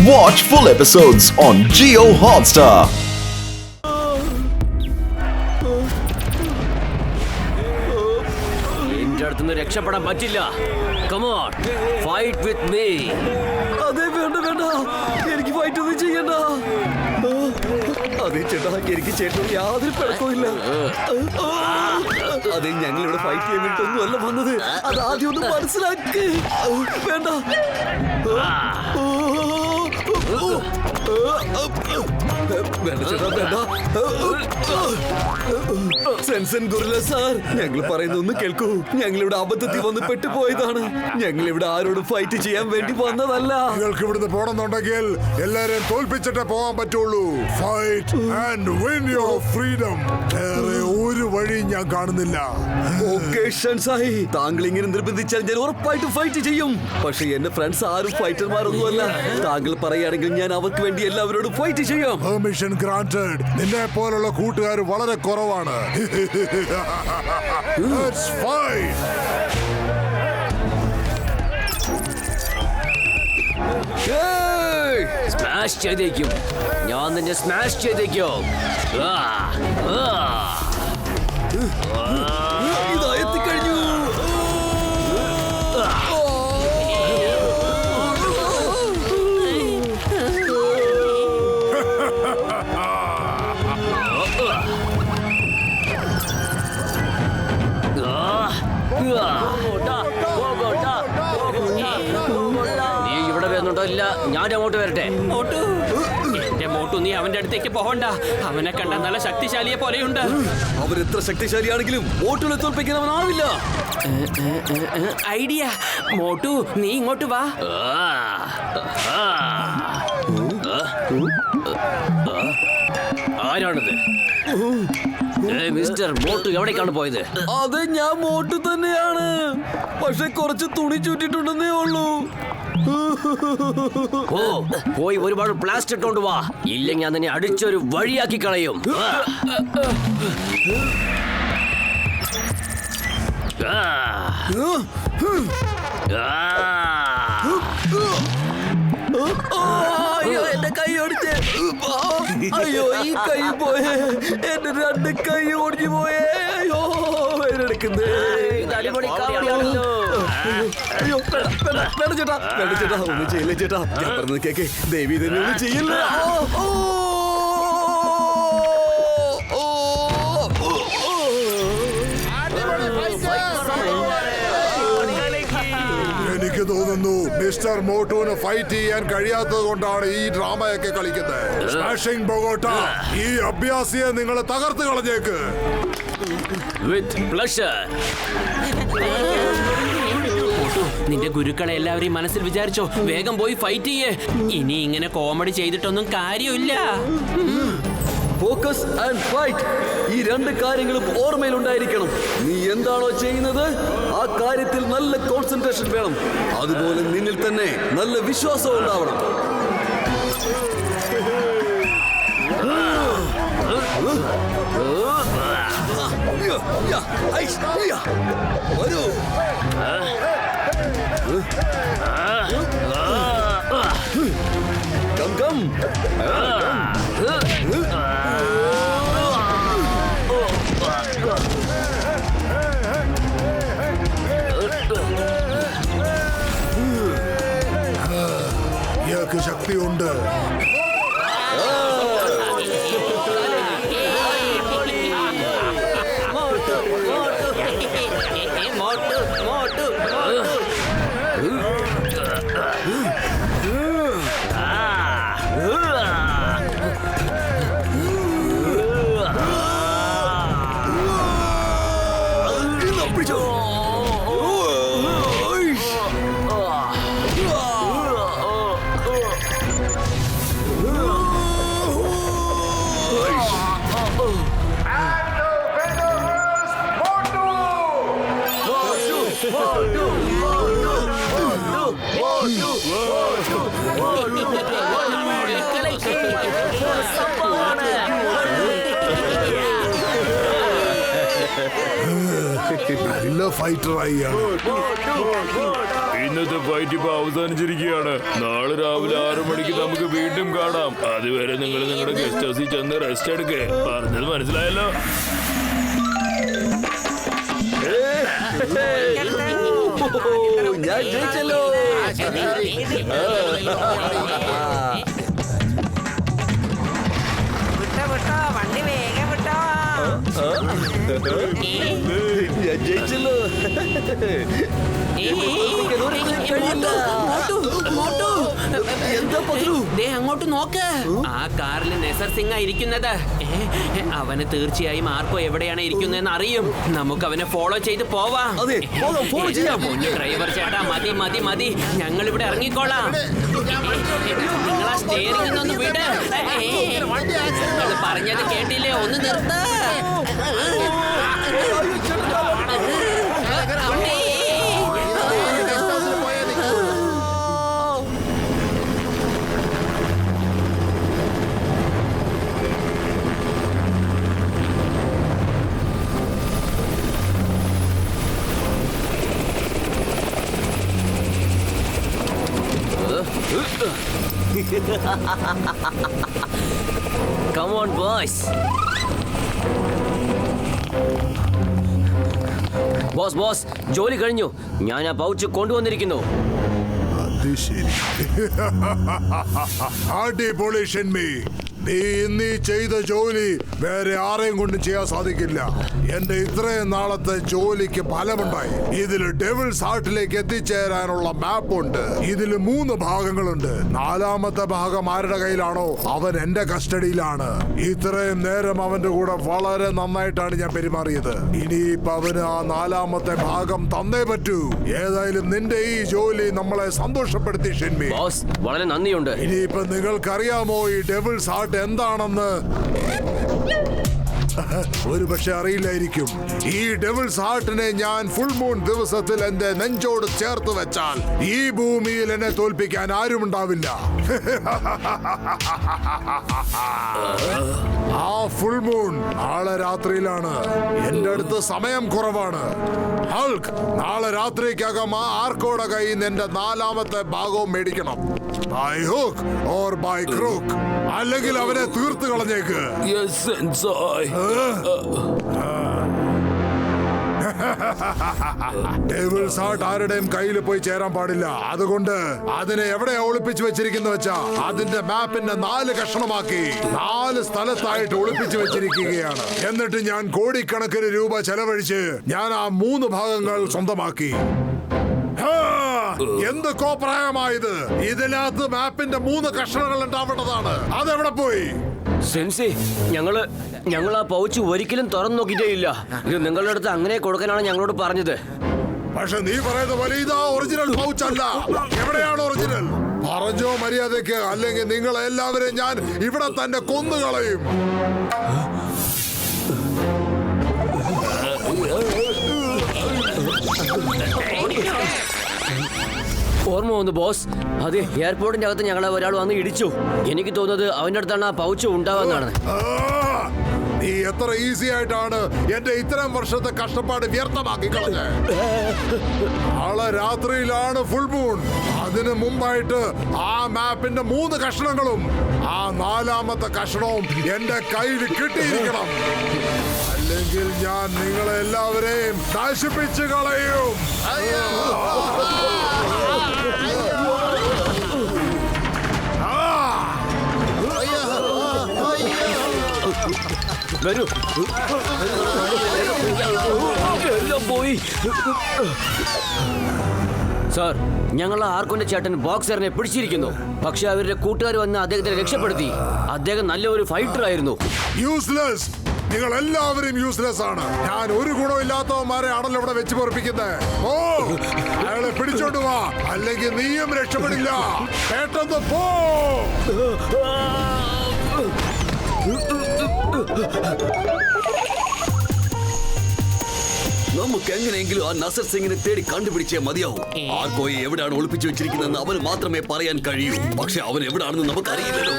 Watch full episodes on Jio Hotstar. എന്റെ അടുത്തുനിന്ന് രക്ഷപ്പെടാൻ പറ്റില്ല. Come on, fight with me. അതെ, വേണ്ട വേണ്ട, എനിക്ക് ഫൈറ്റ് ഒന്നും ചെയ്യണ്ട. അതെ ചേട്ടാ, എനിക്ക് ചേട്ടൻ യാതൊരു പിഴക്കമില്ല. അതെ, ഞങ്ങളിവിടെ ഫൈറ്റ് ചെയ്യാൻ വേണ്ടിട്ടൊന്നും അല്ല വന്നത്. അത് ആദ്യം ഒന്ന് മനസ്സിലാക്ക്. വേണ്ട. വേണ്ട ചേട്ടാ, വേണ്ട. സെൻസൻ ഗുരുല സാർ, ഞങ്ങൾ പറയുന്ന ഒന്ന് കേൾക്കൂ. ഞങ്ങളിവിടെ അബദ്ധത്തിൽ വന്ന് പെട്ടുപോയതാണ്. ഞങ്ങളിവിടെ ആരോടും ഫൈറ്റ് ചെയ്യാൻ വേണ്ടി വന്നതല്ല. നിങ്ങൾക്ക് ഇവിടുന്ന് പോകണമെന്നുണ്ടെങ്കിൽ എല്ലാരെയും തോൽപ്പിച്ചിട്ടേ പോകാൻ പറ്റുള്ളൂ. Fight and win your freedom. വേറെ ഒരു വഴി ഞാൻ കാണുന്നില്ല. ഓക്കേ ഷൻസായി, താങ്കൾ ഇങ്ങനെ നിർബന്ധിച്ചാൽ ഞാൻ ഉറപ്പായിട്ടും ഫൈറ്റ് ചെയ്യും. പക്ഷെ എന്റെ ഫ്രണ്ട്സ് ആരും ഫൈറ്റർമാരൊന്നുമല്ല. താങ്കൾ പറയുകയാണെങ്കിൽ ഞാൻ അവർക്ക് വേണ്ടി എല്ലാവരോടും ഫൈറ്റ് ചെയ്യാം. Permission granted. നിന്നെ പോലുള്ള കൂട്ടുകാർ വളരെ കുറവാണ്. Let's fight. സ്മാഷ് ചെയ്തേക്കും, ഞാൻ നിന്നെ സ്മാഷ് ചെയ്തേക്കും. ഇതാ എത്തിക്കഴിഞ്ഞു. നീ ഇവിടെ വരുന്നുണ്ടോ? ഇല്ല, ഞാൻ അങ്ങോട്ട് വരട്ടെ. എന്റെ മോട്ടു, നീ അവന്റെ അടുത്തേക്ക് പോകണ്ട. അവനെ കണ്ട നല്ല ശക്തിശാലിയെ പോലെയുണ്ട്. അവർ എത്ര ശക്തിശാലിയാണെങ്കിലും മോട്ടുകളെ തോൽപ്പിക്കാൻ അവനാവില്ല. ഐഡിയ. മോട്ടു, നീ ഇങ്ങോട്ട് വാ. ആരാണിത്? മിസ്റ്റർ മോട്ടു എവിടേക്കാണ് പോയത്? അതെ, ഞാൻ മോട്ടു തന്നെയാണ്. പക്ഷെ കുറച്ച് തുണി ചുറ്റിട്ടുണ്ടെന്നേ ഉള്ളൂ. ഓ, പോയി ഒരുപാട് പ്ലാസ്റ്റിക് ഇട്ടോണ്ട് വാ, ഇല്ലെങ്കിൽ ഞാൻ നിന്നെ അടിച്ചൊരു വഴിയാക്കി കളയും. അയ്യോ, എന്റെ കൈ ഓടിച്ചേ. അയ്യോ, ഈ കൈ പോയേ. എന്റെ രണ്ട് കൈ ഓടിച്ചു പോയേ. അയ്യോ, വേദനെടുക്കുന്നേ. അയ്യോ, വേണ്ട ചേട്ടാ, വേണ്ട ചേട്ടാ, ഒന്നും ചെയ്യില്ലേ ചേട്ടാ. ഞാൻ പറഞ്ഞത് കേക്ക്. ദേവി തന്നെ ഒന്നും ചെയ്യില്ല. എനിക്ക് തോന്നുന്നു മിസ്റ്റർ മോട്ടുവിന് ഫൈറ്റ് ചെയ്യാൻ കഴിയാത്തത് കൊണ്ടാണ് ഈ ഡ്രാമയൊക്കെ കളിക്കുന്നത്. സ്മാഷിംഗ് ബൊഗോട്ട, ഈ അഭ്യാസിയെ നിങ്ങൾ തകർത്ത് കളഞ്ഞേക്ക്. With pleasure. നിന്റെ ഗുരുക്കളെ എല്ലാവരെയും മനസ്സിൽ വിചാരിച്ചോ. വേഗം പോയി ഫൈറ്റ് ചെയ്യേ. ഇനി ഇങ്ങനെ കോമഡി ചെയ്തിട്ടൊന്നും കാര്യമില്ല. ഫോക്കസ് ആൻഡ് ഫൈറ്റ്, ഈ രണ്ട് കാര്യങ്ങളും ഓർമ്മയിലുണ്ടായിരിക്കണം. നീ എന്താണോ ചെയ്യുന്നത് ആ കാര്യത്തിൽ നല്ല കോൺസെൻട്രേഷൻ വേണം. അതുപോലെ നിന്നിൽ തന്നെ നല്ല വിശ്വാസം ഉണ്ടാവണം. വരൂ. Come come. ഇയാൾക്ക് ശക്തിയുണ്ട്. നല്ല ഫൈറ്ററായി. ഇന്നത്തെ ഫൈറ്റ് ഇപ്പൊ അവസാനിച്ചിരിക്കുകയാണ്. നാളെ രാവിലെ 6 മണിക്ക് നമുക്ക് വീണ്ടും കാണാം. അതുവരെ നിങ്ങൾ നിങ്ങളുടെ ഗസ്റ്റ് ഹൗസിൽ ചെന്ന് റെസ്റ്റ് എടുക്കേ. പറഞ്ഞത് മനസ്സിലായല്ലോ? ഞാൻ ജയിച്ചല്ലോ. വണ്ടി വേഗം വിട്ടോ. ഞാൻ ജയിച്ചല്ലോ. എന്താ പത്രു? ദേ അങ്ങോട്ട് നോക്ക്. ആ കാറിൽ നെസർ സിംഗ് ഇരിക്കുന്നത്. അവന് തീർച്ചയായും ആർക്കോ എവിടെയാണ് ഇരിക്കുന്നതെന്ന് അറിയും. നമുക്ക് അവനെ ഫോളോ ചെയ്ത് പോവാം. അതെ, പോകാം, follow ചെയ്യാം. ഡ്രൈവർ ചേട്ടാ, മതി മതി മതി, ഞങ്ങൾ ഇവിടെ ഇറങ്ങിക്കോളാം. നിങ്ങൾ ആ സ്റ്റിയറിംഗ് ഒന്ന് വിട്. നിങ്ങൾ പറഞ്ഞത് കേട്ടില്ലേ? ഒന്ന് നിർത്ത. Come on, boys. ബോസ് ജോലി കഴിഞ്ഞു. ഞാൻ ആ പൗച്ച് കൊണ്ടുവന്നിരിക്കുന്നു. അത് ശരി. അടിപൊളി ഷെൻമി. നീ ഇന്ന് ചെയ്ത ജോലി വേറെ ആരെയും കൊണ്ട് ചെയ്യാൻ സാധിക്കില്ല. എന്റെ ഇത്രയും നാളത്തെ ജോലിക്ക് ഫലമുണ്ടായി. ഇതിൽ ഡെവിൾസ് ഹാർട്ടിലേക്ക് എത്തിച്ചേരാനുള്ള മാപ്പ് ഉണ്ട്. ഇതിൽ 3 ഭാഗങ്ങളുണ്ട്. 4ാമത്തെ ഭാഗം ആരുടെ കയ്യിലാണോ അവൻ എന്റെ കസ്റ്റഡിയിലാണ്. ഇത്രയും നേരം അവന്റെ കൂടെ വളരെ നന്നായിട്ടാണ് ഞാൻ പെരുമാറിയത്. ഇനിയിപ്പോ അവന് ആ 4ാമത്തെ ഭാഗം തന്നേ പറ്റൂ. ഏതായാലും നിന്റെ ഈ ജോലി നമ്മളെ സന്തോഷപ്പെടുത്തി ഷെൻമി. ബോസ് വളരെ നന്ദിയുണ്ട്. ഇനിയിപ്പോ നിങ്ങൾക്കറിയാമോ ഈ ഡെവിൾസ് ഹാർട്ട് എന്താണെന്ന്? ഒരു പക്ഷെ അറിയില്ലായിരിക്കും. ഈ ഡെവിൾസ് ഹാർട്ടിനെ ഞാൻ ഫുൾ മൂൺ ദിവസത്തിൽ എന്റെ നെഞ്ചോട് ചേർത്ത് വെച്ചാൽ ഈ ഭൂമിയിൽ എന്നെ തോൽപ്പിക്കാൻ ആരുമുണ്ടാവില്ല. ആ ഫുൾ മൂൺ നാളെ രാത്രിയിലാണ്. എന്റെ അടുത്ത് സമയം കുറവാണ്. ഹൾക്ക്, നാളെ രാത്രിക്കകം ആ ആർക്കോടെ കയ്യിൽ നിന്ന് എന്റെ 4ാമത്തെ ഭാഗവും മേടിക്കണം. By hook or by crook. അല്ലെങ്കിൽ അവനെ തീർത്ത് കളഞ്ഞേക്ക്. ഡെവിൾസ് ഹാർട്ട് ആരുടെയും കയ്യിൽ പോയി ചേരാൻ പാടില്ല. അതുകൊണ്ട് അതിനെ എവിടെ ഒളിപ്പിച്ചു വെച്ചിരിക്കുന്ന വെച്ചാ അതിന്റെ മാപ്പിന്റെ 4 കഷ്ണമാക്കി 4 സ്ഥലത്തായിട്ട് ഒളിപ്പിച്ചു വെച്ചിരിക്കുകയാണ്. എന്നിട്ട് ഞാൻ കോടിക്കണക്കിന് രൂപ ചെലവഴിച്ച് ഞാൻ ആ 3 ഭാഗങ്ങൾ സ്വന്തമാക്കി. എന്ത് കോപ്രായമായത്! ഇതിനകത്ത് മാപ്പിന്റെ 3 കഷ്ണങ്ങൾ ഉണ്ടാവേണ്ടതാണ്. അതെവിടെ പോയി? സെൻസി, ഞങ്ങൾ ആ പൗച്ച് ഒരിക്കലും തുറന്നു നോക്കിയിട്ടേ ഇല്ല. ഇത് നിങ്ങളുടെ അടുത്ത് അങ്ങനെ കൊടുക്കാനാണ് ഞങ്ങളോട് പറഞ്ഞത്. പക്ഷെ നീ പറയുന്ന പോലെ ഇതാ ഒറിജിനൽ പൗച്ച് അല്ല. എവിടെയാണ് ഒറിജിനൽ? പറഞ്ഞോ മര്യാദയ്ക്ക്, അല്ലെങ്കിൽ നിങ്ങളെ എല്ലാവരെയും ഞാൻ ഇവിടെ തന്നെ കൊന്നുകളയും. ഓർമ്മ വന്നു ബോസ്. അതെ, എയർപോർട്ടിന്റെ അകത്ത് ഞങ്ങളെ ഒരാൾ വന്ന് ഇടിച്ചു. എനിക്ക് തോന്നുന്നത് അവന്റെ അടുത്താണ് ആ പൗച്ച് ഉണ്ടാവുന്നതാണ്. നീ എത്ര ഈസി ആയിട്ടാണ് എന്റെ ഇത്രയും വർഷത്തെ കഷ്ടപ്പാട് വ്യർത്ഥമാക്കി കളഞ്ഞത്. നാളെ രാത്രിയിലാണ് ഫുൾ മൂൺ. അതിനു മുമ്പായിട്ട് ആ മാപ്പിന്റെ 3 കഷ്ണങ്ങളും ആ 4ാമത്തെ കഷ്ണവും എന്റെ കയ്യിൽ കിട്ടിയിരിക്കണം. അല്ലെങ്കിൽ ഞാൻ നിങ്ങളെ എല്ലാവരെയും നശിപ്പിച്ചു കളയും. വരൂ. എല്ലാം പോയി. സാർ, ഞങ്ങൾ ആർക്കൊന്റെ ചേട്ടൻ ബോക്സറിനെ പിടിച്ചിരിക്കുന്നു. പക്ഷെ അവരുടെ കൂട്ടുകാർ വന്ന് അദ്ദേഹത്തെ രക്ഷപ്പെടുത്തി. അദ്ദേഹം നല്ലൊരു ഫൈറ്റർ ആയിരുന്നു. യൂസ്ലെസ്. നിങ്ങൾ എല്ലാവരും യൂസ്ലെസ് ആണ്. ഞാൻ ഒരു ഗുണമില്ലാത്തവന്മാരെ ആണല്ലോ ഇവിടെ വെച്ച് പൊറപ്പിക്കുന്നത്. ഓ, അയാളെ പിടിച്ചോണ്ട് വാ, അല്ലെങ്കിൽ നീയും രക്ഷപ്പെടില്ല. പെട്ടെന്ന് പോ. നമുക്ക് എങ്ങനെയെങ്കിലും ആ നസർ സിംഗിനെ തേടി കണ്ടുപിടിച്ചേ മതിയാവും. ആർക്കോയെ എവിടെയാണ് ഒളിപ്പിച്ചു വെച്ചിരിക്കുന്നതെന്ന് അവന് മാത്രമേ പറയാൻ കഴിയൂ. പക്ഷെ അവൻ എവിടാണെന്ന് നമുക്കറിയില്ലല്ലോ.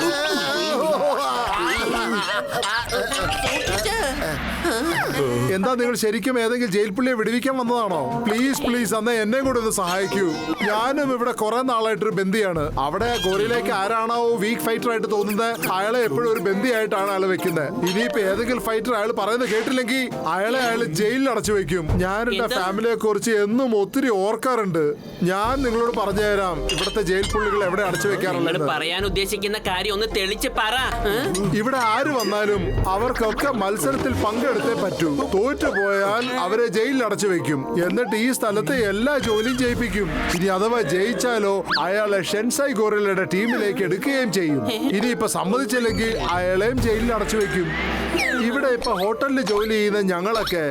എന്താ നിങ്ങൾ ശരിക്കും ഏതെങ്കിലും ജയിൽ പുള്ളിയെ വിടുവിക്കാൻ വന്നതാണോ? പ്ലീസ് പ്ലീസ് അന്ന് എന്നെ കൂടെ ഒന്ന് സഹായിക്കൂ. ഞാനും ഇവിടെ കുറെ നാളായിട്ടൊരു ബന്ദിയാണ്. അവിടെ ഗോറിയിലേക്ക് ആരാണോ വീക്ക് ഫൈറ്റർ ആയിട്ട് തോന്നുന്നത് അയാളെ എപ്പോഴും ഒരു ബന്ദിയായിട്ടാണ് അയാൾ വെക്കുന്നത്. ഇനിയിപ്പോ ഏതെങ്കിലും ഫൈറ്റർ അയാൾ പറയുന്നത് കേട്ടില്ലെങ്കിൽ അയാൾ ജയിലിൽ അടച്ചു വെക്കും. ഞാൻ എന്റെ ഫാമിലിയെ കുറിച്ച് എന്നും ഒത്തിരി ഓർക്കാറുണ്ട്. ഞാൻ നിങ്ങളോട് പറഞ്ഞുതരാം ഇവിടുത്തെ ജയിൽ പുള്ളികൾ എവിടെ അടച്ചു വെക്കാറുള്ളത്. പറയാൻ ഉദ്ദേശിക്കുന്ന കാര്യം ഒന്ന് തെളിച്ച് പറ. ഇവിടെ ആര് വന്നാലും അവർക്കൊക്കെ മത്സരത്തിൽ പങ്കെടുത്തേ പറ്റൂ. തോറ്റുപോയാൽ അവരെ ജയിലിൽ അടച്ചു വെക്കും. എന്നിട്ട് ഈ സ്ഥലത്തെ എല്ലാ ജോലിയും ചെയ്യിപ്പിക്കും. ഇനി അഥവാ ജയിച്ചാലോ അയാളെ ഷെൻസായി ഗോറില്ലയുടെ ടീമിലേക്ക് എടുക്കുകയും ചെയ്യും. ഇനിയിപ്പോ സമ്മതിച്ചില്ലെങ്കിൽ അയാളെയും ജയിലിൽ അടച്ചു വെക്കും. ഇവിടെ ഇപ്പൊ ഹോട്ടലിൽ ജോലി ചെയ്യുന്ന ഞങ്ങളൊക്കെ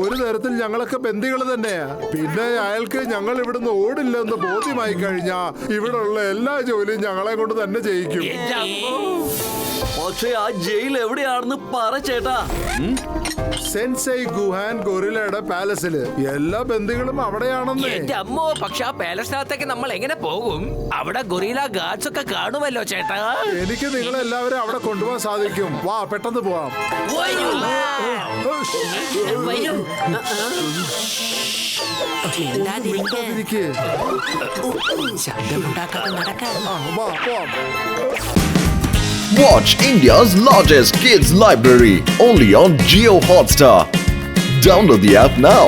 ഒരു തരത്തിൽ ഞങ്ങളൊക്കെ ബന്ദികൾ തന്നെയാ. പിന്നെ അയാൾക്ക് ഞങ്ങൾ ഇവിടുന്ന് ഓടില്ലെന്ന് ബോധ്യമായി കഴിഞ്ഞാ ഇവിടെ ഉള്ള എല്ലാ ജോലിയും ഞങ്ങളെ കൊണ്ട് തന്നെ ചെയ്യിക്കും. പക്ഷേ ആ ജയിൽ എവിടെയാണെന്ന് പറ ചേട്ടാ. സെൻസൈ ഗുഹാൻ ഗൊറില്ലയുടെ പാലസില് എല്ലാ ബന്ദികളും അവിടെയാണെന്ന്. എന്റെ അമ്മോ, പക്ഷെ ആ പാലസിനകത്തേക്ക് നമ്മൾ എങ്ങനെ പോകും? അവിടെ ഗൊറില്ല ഗാർഡ്സ് ഒക്കെ കാണുമല്ലോ ചേട്ടാ. എനിക്ക് നിങ്ങളെല്ലാവരും അവിടെ കൊണ്ടുപോകാൻ സാധിക്കും. വാ പെട്ടെന്ന് പോവാം. ഇരിക്ക്. ശബ്ദമുണ്ടാക്കാതെ നടക്കാൻ. വാ പോവാം. Watch India's largest kids library only on Jio Hotstar. Download the app now.